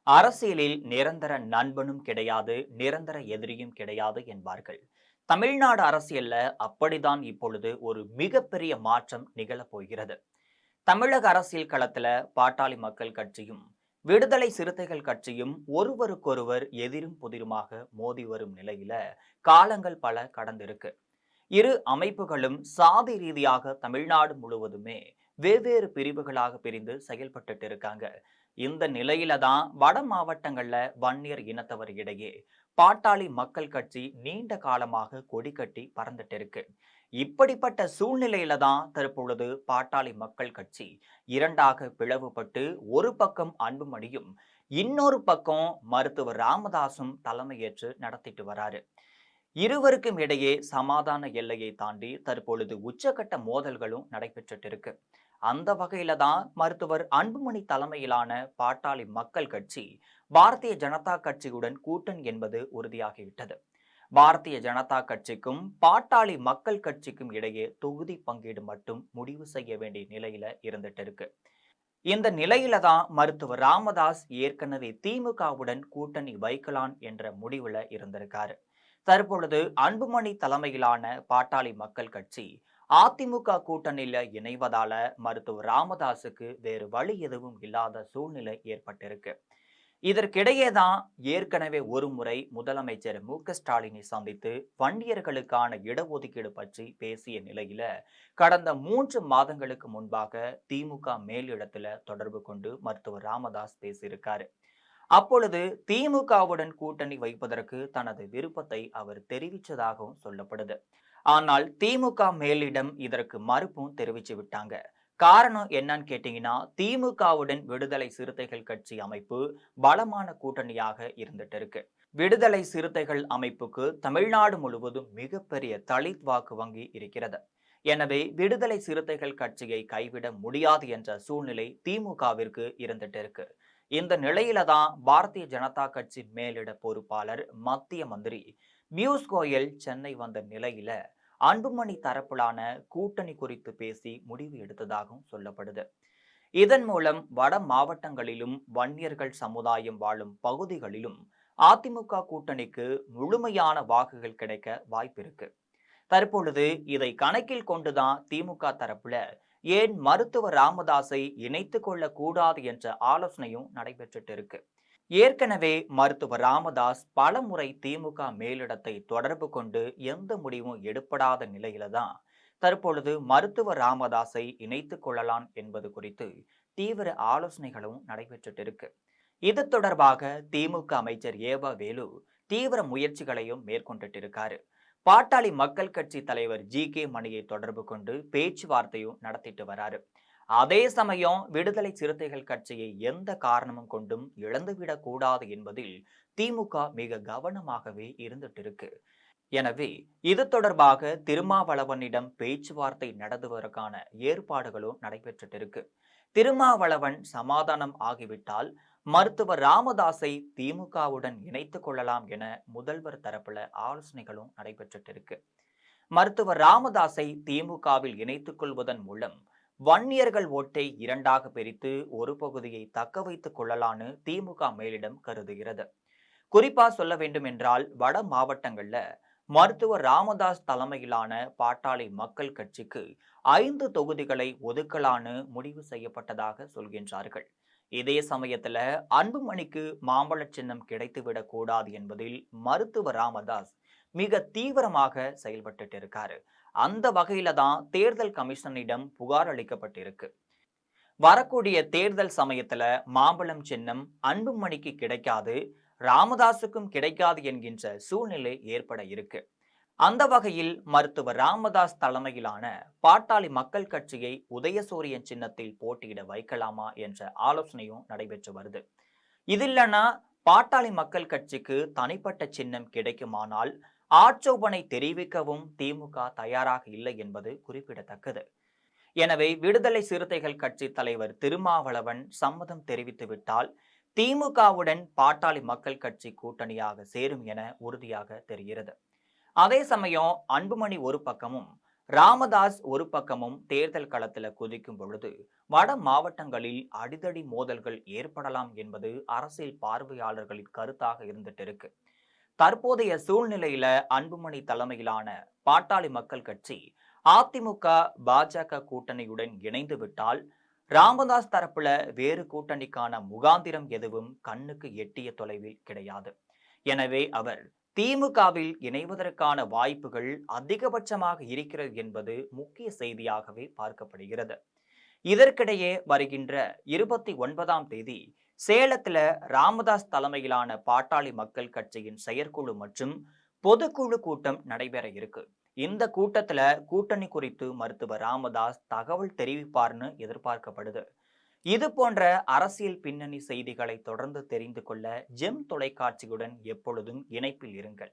அரசியலில் நிரந்தர நண்பனும் கிடையாது, நிரந்தர எதிரியும் கிடையாது என்பார்கள். தமிழ்நாடு அரசியல்ல அப்படிதான் இப்பொழுது ஒரு மிகப்பெரிய மாற்றம் நிகழப் போகிறது. தமிழக அரசியல் களத்துல பாட்டாளி மக்கள் கட்சியும், விடுதலை சிறுத்தைகள் கட்சியும் ஒருவருக்கொருவர் எதிரும் புதிருமாக மோதி வரும் நிலையில காலங்கள் பல கடந்திருக்கு. இரு அமைப்புகளும் சாதி ரீதியாக தமிழ்நாடு முழுவதுமே வெவ்வேறு பிரிவுகளாக பிரிந்து செயல்பட்டுட்டு இருக்காங்க. இந்த நிலையில தான் வட மாவட்டங்கள்ல வன்னியர் இனத்தவர் இடையே பாட்டாளி மக்கள் கட்சி நீண்ட காலமாக கொடி கட்டி பறந்துட்டு இருக்கு. இப்படிப்பட்ட சூழ்நிலையில தான் தற்பொழுது பாட்டாளி மக்கள் கட்சி இரண்டாக பிளவுபட்டு ஒரு பக்கம் அன்புமணியும் இன்னொரு பக்கம் மருத்துவர் ராமதாசும் தலைமையேற்று நடத்திட்டு வராரு. இருவருக்கும் இடையே சமாதான எல்லையை தாண்டி தற்பொழுது உச்சகட்ட மோதல்களும் நடைபெற்றுட்டு இருக்கு. அந்த வகையில தான் மருத்துவர் அன்புமணி தலைமையிலான பாட்டாளி மக்கள் கட்சி பாரதிய ஜனதா கட்சியுடன் கூட்டணி என்பது உறுதியாகிவிட்டது. பாரதிய ஜனதா கட்சிக்கும் பாட்டாளி மக்கள் கட்சிக்கும் இடையே தொகுதி பங்கீடு மட்டும் முடிவு செய்ய வேண்டிய நிலையில இருந்துட்டு இருக்கு. இந்த நிலையில தான் மருத்துவர் ராமதாஸ் ஏற்கனவே திமுகவுடன் கூட்டணி வைக்கலாம் என்ற முடிவுல இருந்திருக்காரு. தற்பொழுது அன்புமணி தலைமையிலான பாட்டாளி மக்கள் கட்சி அதிமுக கூட்டணியில இணைவதால மருத்துவர் ராமதாசுக்கு வேறு வழி எதுவும் இல்லாத சூழ்நிலை ஏற்பட்டிருக்கு. இதற்கிடையே தான் ஏற்கனவே ஒரு முறை முதலமைச்சர் மு.க.ஸ்டாலினை சந்தித்து வன்னியர்களுக்கான இடஒதுக்கீடு பற்றி பேசிய நிலையில கடந்த 3 மாதங்களுக்கு முன்பாக திமுக மேலிடத்துல தொடர்பு கொண்டு மருத்துவர் ராமதாஸ் பேசியிருக்காரு. அப்பொழுது திமுகவுடன் கூட்டணி வைப்பதற்கு தனது விருப்பத்தை அவர் தெரிவித்ததாகவும் சொல்லப்படுது. ஆனால் திமுக மேலிடம் இதற்கு மறுப்பும் தெரிவிச்சு விட்டாங்க. காரணம் என்னன்னு கேட்டீங்கன்னா, திமுகவுடன் விடுதலை சிறுத்தைகள் கட்சி அமைப்பு பலமான கூட்டணியாக இருந்துட்டு இருக்கு. விடுதலை சிறுத்தைகள் அமைப்புக்கு தமிழ்நாடு முழுவதும் மிகப்பெரிய தலித் வாக்கு வங்கி இருக்கிறது. எனவே விடுதலை சிறுத்தைகள் கட்சியை கைவிட முடியாது என்ற சூழ்நிலை திமுகவிற்கு இருந்துட்டு இருக்கு. இந்த நிலையில தான் பாரதிய ஜனதா கட்சி மேலிட பொறுப்பாளர் மத்திய மந்திரி பியூஷ் கோயல் சென்னை வந்த நிலையில அன்புமணி தரப்பிலான கூட்டணி குறித்து பேசி முடிவு எடுத்ததாகவும் சொல்லப்படுது. இதன் மூலம் வட மாவட்டங்களிலும் வன்னியர்கள் சமுதாயம் வாழும் பகுதிகளிலும் அதிமுக கூட்டணிக்கு முழுமையான வாக்குகள் கிடைக்க வாய்ப்பிருக்கு. தற்பொழுது இதை கணக்கில் கொண்டுதான் திமுக தரப்புல ஏன் மருத்துவர் ராமதாஸை இணைத்துக் கொள்ள கூடாது என்ற ஆலோசனையும் நடைபெற்றுட்டு இருக்கு. ஏற்கனவே மருத்துவர் ராமதாஸ் பல முறை திமுக மேலிடத்தை தொடர்பு கொண்டு எந்த முடிவும் எடுப்படாத நிலையில தான் தற்பொழுது மருத்துவர் ராமதாஸை இணைத்துக் கொள்ளலாம் என்பது குறித்து தீவிர ஆலோசனைகளும் நடைபெற்றுட்டு இருக்கு. இது தொடர்பாக திமுக அமைச்சர் ஏவா வேலு தீவிர முயற்சிகளையும் மேற்கொண்டுட்டு இருக்காரு. பாட்டாளி மக்கள் கட்சி தலைவர் ஜி.கே. மணியை தொடர்பு கொண்டு பேச்சுவார்த்தையும் நடத்திட்டு வராரு. அதே சமயம் விடுதலை சிறுத்தைகள் கட்சியை எந்த காரணமும் கொண்டும் இழந்துவிடக் கூடாது என்பதில் திமுக மிக கவனமாகவே இருந்துட்டு இருக்கு. எனவே இது தொடர்பாக திருமாவளவனிடம் பேச்சுவார்த்தை நடத்துவதற்கான ஏற்பாடுகளும் நடைபெற்றுட்டு இருக்கு. திருமாவளவன் சமாதானம் ஆகிவிட்டால் மருத்துவர் ராமதாஸை திமுகவுடன் இணைத்துக் கொள்ளலாம் என முதல்வர் தரப்புல ஆலோசனைகளும் நடைபெற்றுட்டு இருக்கு. மருத்துவர் ராமதாஸை திமுகவில் இணைத்துக் கொள்வதன் மூலம் வன்னியர்கள் ஓட்டை இரண்டாக பிரித்து ஒரு பகுதியை தக்க வைத்துக் கொள்ளலான்னு திமுக மேலிடம் கருதுகிறது. குறிப்பா சொல்ல வேண்டும் என்றால் வட மாவட்டங்கள்ல மருத்துவர் ராமதாஸ் தலைமையிலான பாட்டாளி மக்கள் கட்சிக்கு 5 தொகுதிகளை ஒதுக்கலான்னு முடிவு செய்யப்பட்டதாக சொல்கின்றார்கள். இதே சமயத்துல அன்புமணிக்கு மாம்பழ சின்னம் கிடைத்துவிடக் கூடாது என்பதில் மருத்துவர் ராமதாஸ் மிக தீவிரமாக செயல்பட்டு இருக்காரு. அந்த வகையில தான் தேர்தல் கமிஷனிடம் புகார் அளிக்கப்பட்டிருக்கு. வரக்கூடிய தேர்தல் சமயத்துல மாம்பழம் சின்னம் அன்புமணிக்கு கிடைக்காது, ராமதாசுக்கும் கிடைக்காது என்கின்ற சூழ்நிலை ஏற்பட இருக்கு. அந்த வகையில் மருத்துவர் ராமதாஸ் தலைமையிலான பாட்டாளி மக்கள் கட்சியை உதயசூரியன் சின்னத்தில் போட்டியிட வைக்கலாமா என்ற ஆலோசனையும் நடைபெற்று வருது. இது இல்லைன்னா பாட்டாளி மக்கள் கட்சிக்கு தனிப்பட்ட சின்னம் கிடைக்குமானால் ஆட்சேபனை தெரிவிக்கவும் திமுக தயாராக இல்லை என்பது குறிப்பிடத்தக்கது. எனவே விடுதலை சிறுத்தைகள் கட்சி தலைவர் திருமாவளவன் சம்மதம் தெரிவித்துவிட்டால் திமுகவுடன் பாட்டாளி மக்கள் கட்சி கூட்டணியாக சேரும் என உறுதியாக தெரிகிறது. அதே சமயம் அன்புமணி ஒரு பக்கமும் ராமதாஸ் ஒரு பக்கமும் தேர்தல் களத்தில் குதிக்கும் பொழுது வட மாவட்டங்களில் அடிதடி மோதல்கள் ஏற்படலாம் என்பது அரசியல் பார்வையாளர்களின் கருத்தாக இருந்துட்டு இருக்கு. தற்போதைய சூழ்நிலையில அன்புமணி தலைமையிலான பாட்டாளி மக்கள் கட்சி அதிமுக பாஜக கூட்டணியுடன் இணைந்து விட்டால் ராமதாஸ் தரப்புல வேறு கூட்டணிக்கான முகாந்திரம் எதுவும் கண்ணுக்கு எட்டிய தொலைவில் கிடையாது. எனவே அவர் திமுகவில் இணைவதற்கான வாய்ப்புகள் அதிகபட்சமாக இருக்கிறது என்பது முக்கிய செய்தியாகவே பார்க்கப்படுகிறது. இதற்கிடையே வருகின்ற 29ஆம் தேதி சேலத்துல ராமதாஸ் தலைமையிலான பாட்டாளி மக்கள் கட்சியின் செயற்குழு மற்றும் பொதுக்குழு கூட்டம் நடைபெற இருக்கு. இந்த கூட்டத்துல கூட்டணி குறித்து மருத்துவர் ராமதாஸ் தகவல் தெரிவிப்பார்னு எதிர்பார்க்கப்படுது. இது போன்ற அரசியல் பின்னணி செய்திகளை தொடர்ந்து தெரிந்து கொள்ள ஜெம் தொலைக்காட்சியுடன் எப்பொழுதும் இணைப்பில் இருங்கள்.